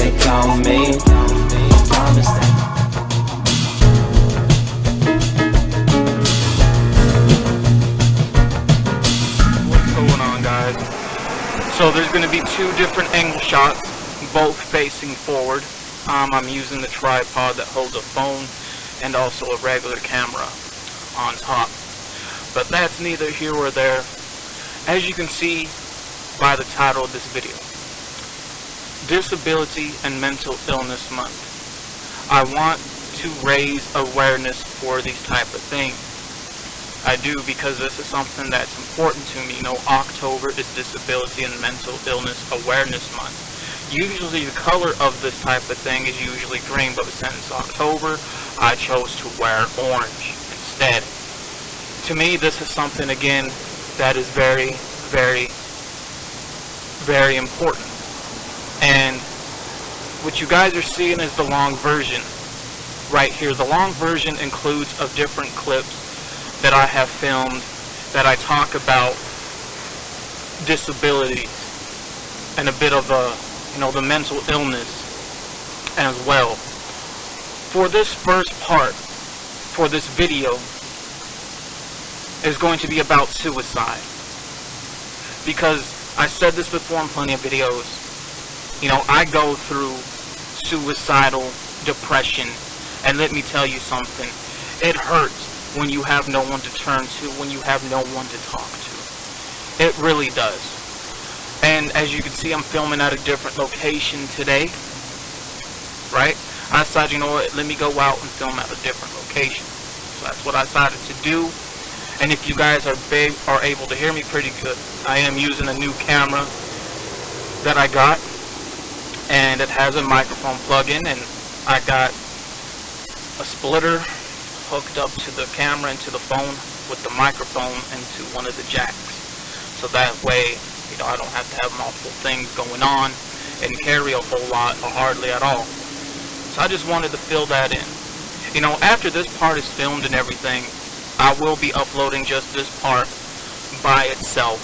they call me. I promise that. What's going on, guys? So there's going to be two different angle shots, both facing forward. I'm using the tripod that holds a phone and also a regular camera on top. But that's neither here or there. As you can see by the title of this video, Disability and Mental Illness Month. I want to raise awareness for these type of things. I do, because this is something that's important to me. You know, October is Disability and Mental Illness Awareness Month. Usually the color of this type of thing is usually green, but since October, I chose to wear orange instead. To me, this is something, again, that is very, very, very important. And what you guys are seeing is the long version right here. The long version includes of different clips that I have filmed that I talk about disabilities and a bit of the mental illness as well. For this first part, for this video, is going to be about suicide. Because I said this before in plenty of videos, you know, I go through suicidal depression, and let me tell you something, it hurts when you have no one to turn to, when you have no one to talk to. It really does. And as you can see, I'm filming at a different location today, right? I decided, you know what, let me go out and film at a different location. So that's what I decided to do. And if you guys are able to hear me pretty good, I am using a new camera that I got, and it has a microphone plug-in, and I got a splitter hooked up to the camera and to the phone with the microphone and to one of the jacks. So that way, you know, I don't have to have multiple things going on and carry a whole lot or hardly at all. So I just wanted to fill that in. You know, after this part is filmed and everything, I will be uploading just this part by itself.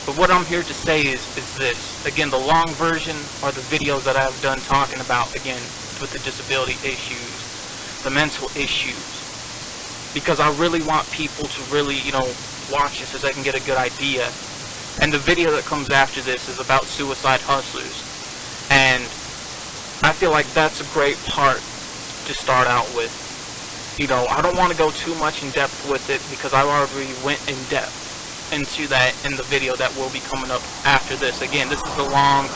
But what I'm here to say is this. Again, the long version are the videos that I've done talking about, again, with the disability issues, the mental issues. Because I really want people to really, you know, watch this so they can get a good idea. And the video that comes after this is about suicide hustlers. And I feel like that's a great part to start out with. You know, I don't want to go too much in depth with it because I already went in depth into that in the video that will be coming up after this. Again, this is the long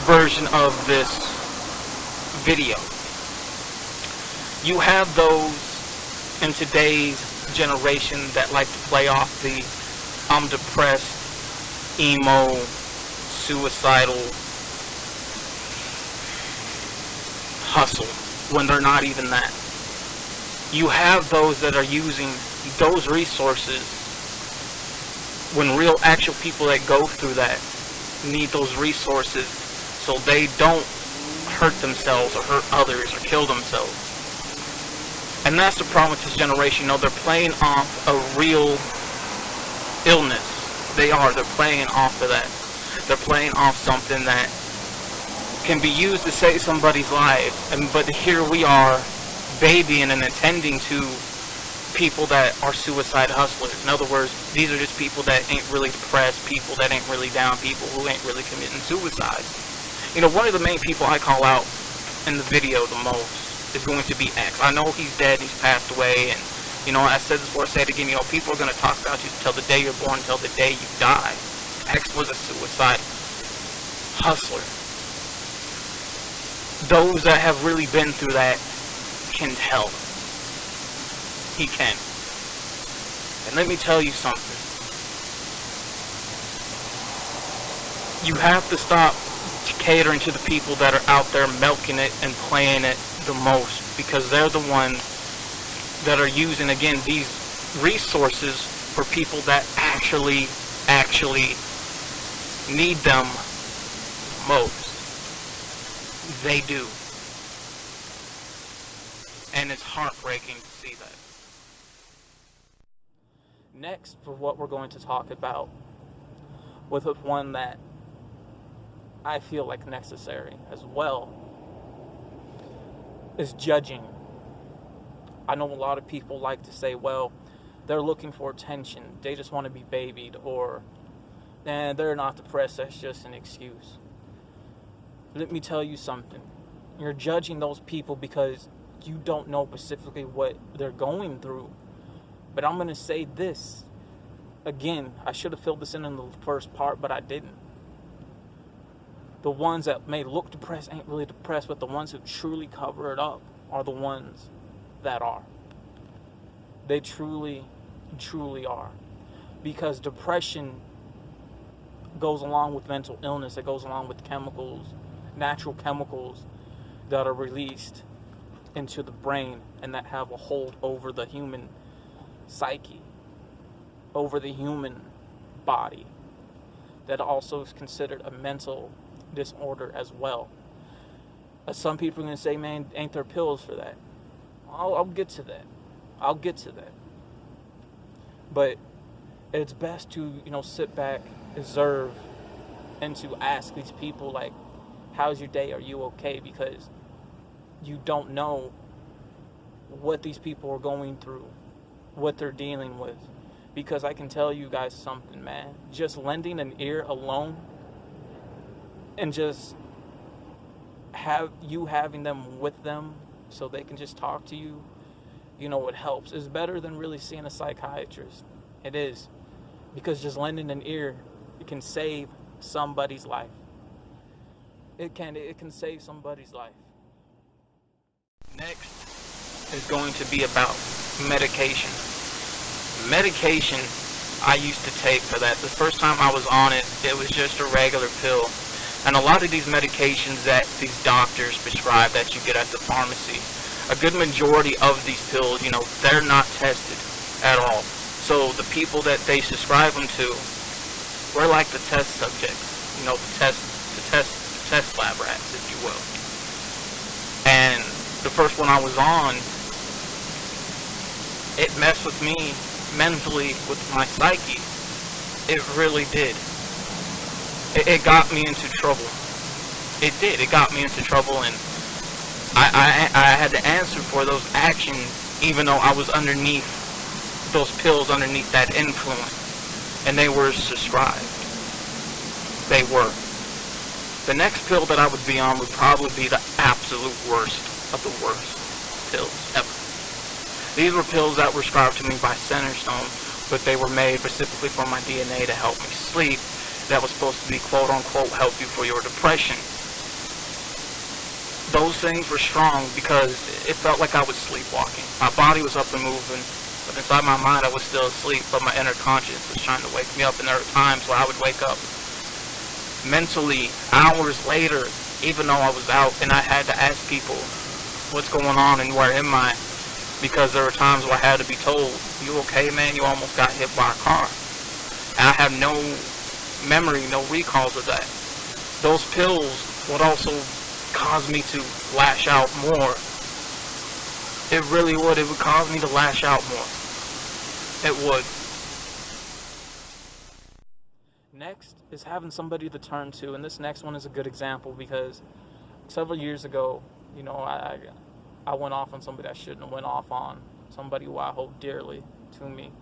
version of this video. You have those in today's generation that like to play off the I'm depressed, emo, suicidal hustle when they're not even that. You have those that are using those resources when real actual people that go through that need those resources so they don't hurt themselves or hurt others or kill themselves. And that's the problem with this generation. You know, they're playing off a real illness. They are. They're playing off of that. They're playing off something that can be used to save somebody's life. But here we are babying and attending to people that are suicide hustlers. In other words, these are just people that ain't really depressed, people that ain't really down, people who ain't really committing suicide. You know, one of the main people I call out in the video the most is going to be X. I know he's dead, he's passed away, and, you know, I said this before, I say it again, you know, people are going to talk about you till the day you're born, till the day you die. X was a suicide hustler. Those that have really been through that can tell. He can. And let me tell you something. You have to stop catering to the people that are out there milking it and playing it the most, because they're the ones that are using, again, these resources for people that actually need them most. They do. And it's heartbreaking to see that. Next, for what we're going to talk about, with one that I feel like necessary as well is judging. I know a lot of people like to say, well, they're looking for attention, they just want to be babied, or they're not depressed, that's just an excuse. Let me tell you something. You're judging those people because you don't know specifically what they're going through. But I'm going to say this. Again, I should have filled this in the first part, but I didn't. The ones that may look depressed ain't really depressed, but the ones who truly cover it up are the ones that are. They truly, truly are. Because depression goes along with mental illness. It goes along with chemicals, natural chemicals that are released into the brain and that have a hold over the human psyche, over the human body. That also is considered a mental disorder as well. Some people are going to say, man, ain't there pills for that? I'll get to that. I'll get to that. But it's best to, sit back, observe, and to ask these people, like, how's your day? Are you okay? Because you don't know what these people are going through, what they're dealing with. Because I can tell you guys something, man. Just lending an ear alone and just having them with them so they can just talk to you, it helps. It's better than really seeing a psychiatrist. It is. Because just lending an ear, it can save somebody's life. It can save somebody's life. Next is going to be about medication. Medication I used to take for that. The first time I was on it, it was just a regular pill. And a lot of these medications that these doctors prescribe that you get at the pharmacy, a good majority of these pills, they're not tested at all. So the people that they subscribe them to, we're like the test subjects, the test lab rats, if you will. And the first one I was on, it messed with me mentally, with my psyche. It really did. It got me into trouble. It did. It got me into trouble, and I had to answer for those actions, even though I was underneath those pills, underneath that influence, and they were subscribed. They were. The next pill that I would be on would probably be the absolute worst of the worst pills ever. These were pills that were prescribed to me by Centerstone, but they were made specifically for my DNA to help me sleep. That was supposed to be, quote unquote, help you for your depression. Those things were strong because it felt like I was sleepwalking. My body was up and moving, but inside my mind I was still asleep, but my inner conscience was trying to wake me up, and there were times where I would wake up mentally hours later, even though I was out, and I had to ask people, what's going on and where am I? Because there were times where I had to be told, you okay, man? You almost got hit by a car. And I have no memory, no recalls of that. Those pills would also cause me to lash out more. It really would. It would cause me to lash out more. It would. Next is having somebody to turn to, and this next one is a good example because several years ago, I went off on somebody I shouldn't have went off on, somebody who I hold dearly to me.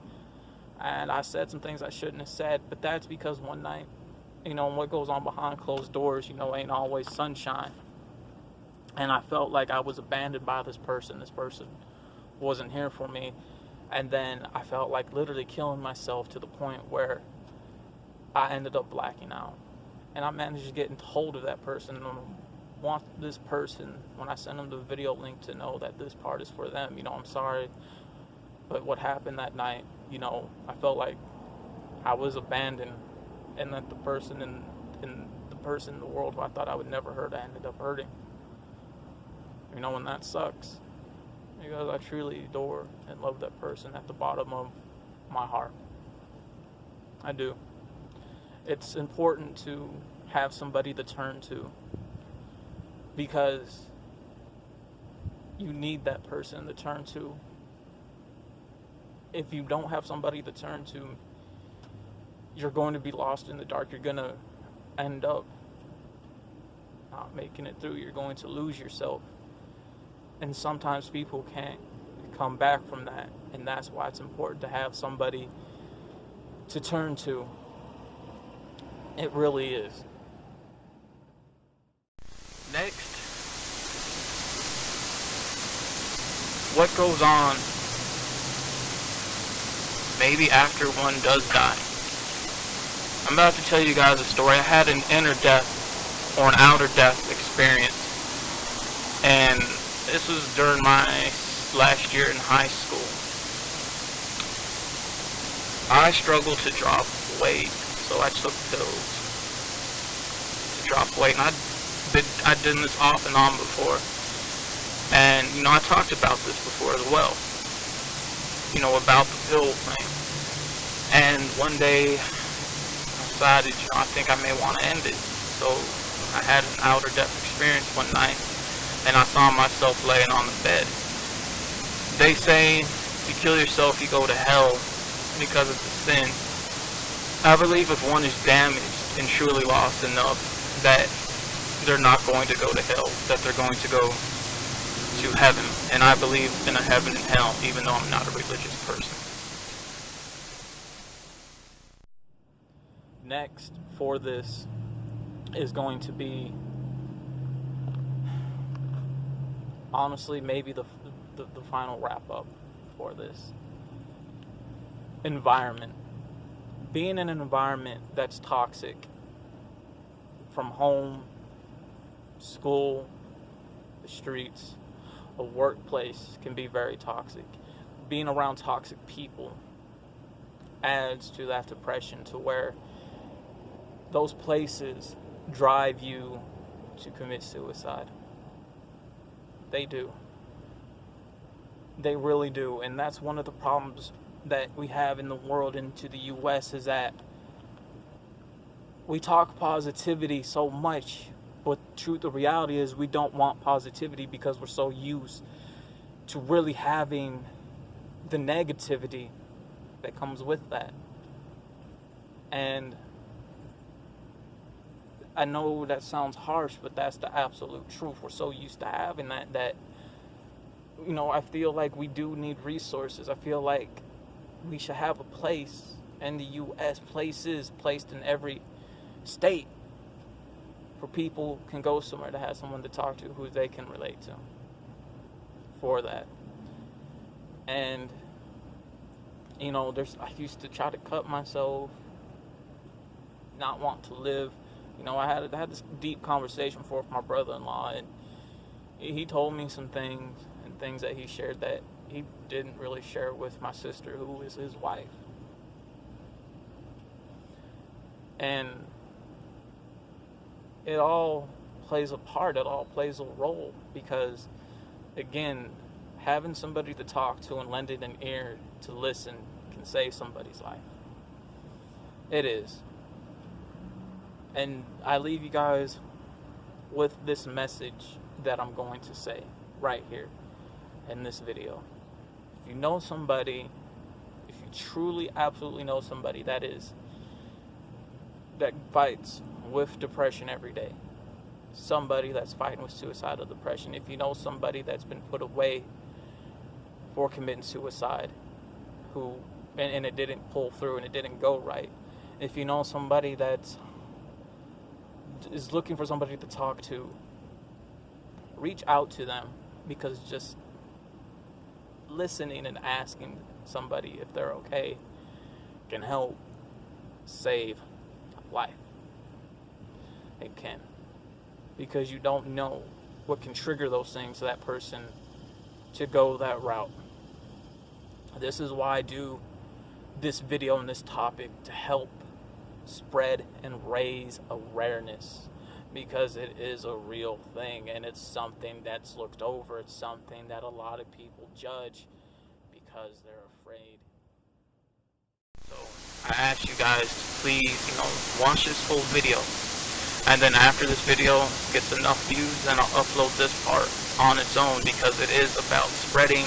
And I said some things I shouldn't have said, but that's because one night, what goes on behind closed doors, ain't always sunshine. And I felt like I was abandoned by this person. This person wasn't here for me. And then I felt like literally killing myself to the point where I ended up blacking out. And I managed to get in hold of that person. And I want this person, when I send them the video link, to know that this part is for them. I'm sorry. But what happened that night, I felt like I was abandoned. And that the person in the world who I thought I would never hurt, I ended up hurting. And that sucks. Because I truly adore and love that person at the bottom of my heart. I do. It's important to have somebody to turn to. Because you need that person to turn to. If you don't have somebody to turn to, you're going to be lost in the dark. You're going to end up not making it through, you're going to lose yourself. And sometimes people can't come back from that. And that's why it's important to have somebody to turn to. It really is. Next, what goes on maybe after one does die. I'm about to tell you guys a story. I had an inner death or an outer death experience, and this was during my last year in high school. I struggled to drop weight, so I took pills to drop weight, and I'd done this off and on before. And, I talked about this before as well, about the pill thing. And one day, I decided, I think I may want to end it. So, I had an outer death experience one night, and I saw myself laying on the bed. They say, if you kill yourself, you go to hell because it's a sin. I believe if one is damaged and truly lost enough, that they're not going to go to hell, that they're going to go to heaven. And I believe in a heaven and hell, even though I'm not a religious person. Next for this is going to be, honestly, maybe the final wrap up for this. Environment. Being in an environment that's toxic, from home, school, the streets, a workplace, can be very toxic. Being around toxic people adds to that depression, to where those places drive you to commit suicide. They do. They really do. And that's one of the problems that we have in the world, into the US, is that we talk positivity so much, but the reality is we don't want positivity because we're so used to really having the negativity that comes with that. And I know that sounds harsh, but that's the absolute truth. We're so used to having that I feel like we do need resources. I feel like we should have a place in the U.S., places placed in every state, for people can go somewhere to have someone to talk to who they can relate to for that. And, I used to try to cut myself, not want to live. I had this deep conversation before with my brother-in-law, and he told me some things that he shared that he didn't really share with my sister, who is his wife. And it all plays a part, it all plays a role, because, again, having somebody to talk to and lending an ear to listen can save somebody's life. It is. And I leave you guys with this message that I'm going to say right here in this video. If you know somebody, if you truly, absolutely know somebody that fights with depression every day, somebody that's fighting with suicidal depression, if you know somebody that's been put away for committing suicide, and it didn't pull through and it didn't go right, if you know somebody that is looking for somebody to talk to, reach out to them, because just listening and asking somebody if they're okay can help save life. It can. Because you don't know what can trigger those things, that person to go that route. This is why I do this video on this topic, to help spread and raise awareness, because it is a real thing, and it's something that's looked over. It's something that a lot of people judge because they're afraid. So I ask you guys to please, watch this whole video, and then after this video gets enough views, then I'll upload this part on its own, because it is about spreading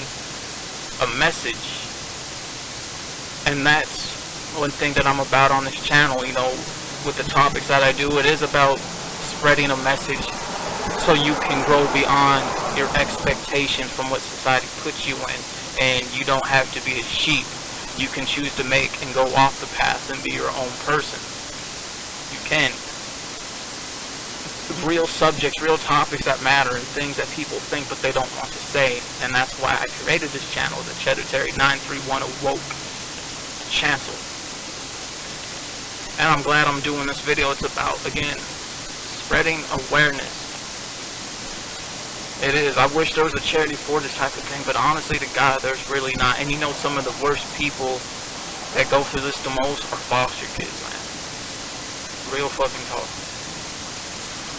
a message. And that's one thing that I'm about on this channel, with the topics that I do. It is about spreading a message so you can grow beyond your expectation from what society puts you in, and you don't have to be a sheep. You can choose to make and go off the path and be your own person. You can. Real subjects, real topics that matter, and things that people think but they don't want to say. And that's why I created this channel, the Cheddar Terry 931 Awoke channel. And I'm glad I'm doing this video. It's about, again, spreading awareness. It is. I wish there was a charity for this type of thing, but honestly to God, there's really not. And you know, some of the worst people that go for this the most are foster kids, man. Real fucking talk.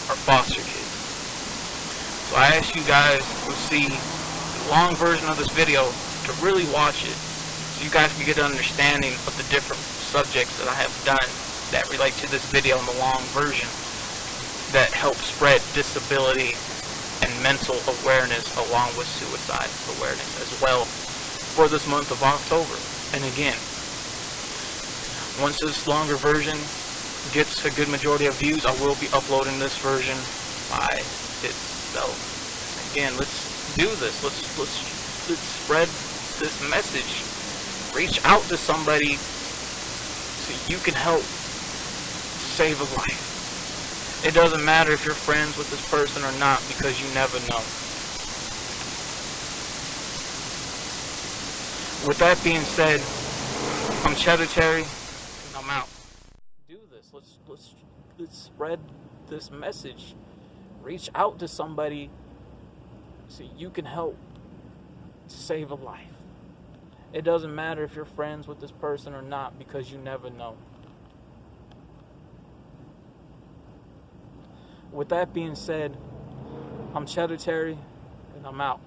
Are foster kids. So I ask you guys who see the long version of this video to really watch it, so you guys can get an understanding of the different subjects that I have done that relate to this video in the long version that help spread disability and mental awareness along with suicide awareness as well for this month of October. And again, once this longer version gets a good majority of views, I will be uploading this version by itself. Again, let's do this. Let's spread this message. Reach out to somebody so you can help save a life. It doesn't matter if you're friends with this person or not, because you never know. With that being said, I'm Cheddar Terry, and I'm out. Do this. Let's spread this message. Reach out to somebody so you can help save a life. It doesn't matter if you're friends with this person or not, because you never know. With that being said, I'm Cheddar Terry, and I'm out.